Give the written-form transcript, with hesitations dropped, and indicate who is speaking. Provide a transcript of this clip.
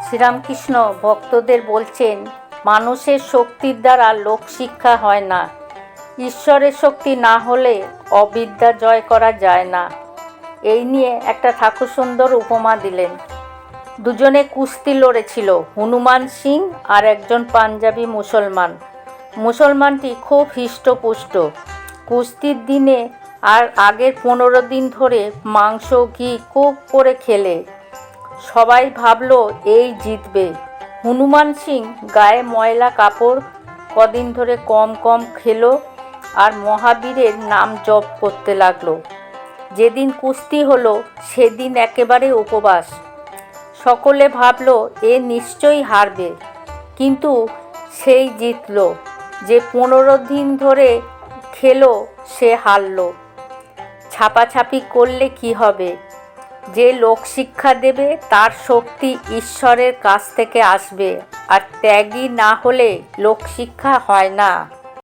Speaker 1: শ্রীরামকৃষ্ণ ভক্তদের বলছেন, মানুষের শক্তির দ্বারা লোকশিক্ষা হয় না। ঈশ্বরের শক্তি না হলে অবিদ্যা জয় করা যায় না। এই নিয়ে একটা ঠাকুর সুন্দর উপমা দিলেন। দুজনে কুস্তি লড়েছিল, হনুমান সিং আর একজন পাঞ্জাবি মুসলমান। মুসলমানটি খুব হৃষ্টপুষ্ট। কুস্তির দিনে আর আগের 15 দিন ধরে মাংস ঘি খুব করে খেলে। সবাই ভাবলো এই জিতবে। হনুমান সিং গায়ে ময়লা কাপড় কদিন ধরে কম কম খেলো আর মহাবীরের নাম জপ করতে লাগলো। যেদিন কুস্তি হলো সেদিন একেবারে উপবাস। সকলে ভাবলো এ নিশ্চয়ই হারবে, কিন্তু সেই জিতলো। যে 15 দিন ধরে খেলো সে হারলো। ছাপাছাপি করলে কি হবে? যে লোক শিক্ষা দেবে তার শক্তি ঈশ্বরের কাছ থেকে আসবে, আর ত্যাগী না হলে লোক শিক্ষা হয় না।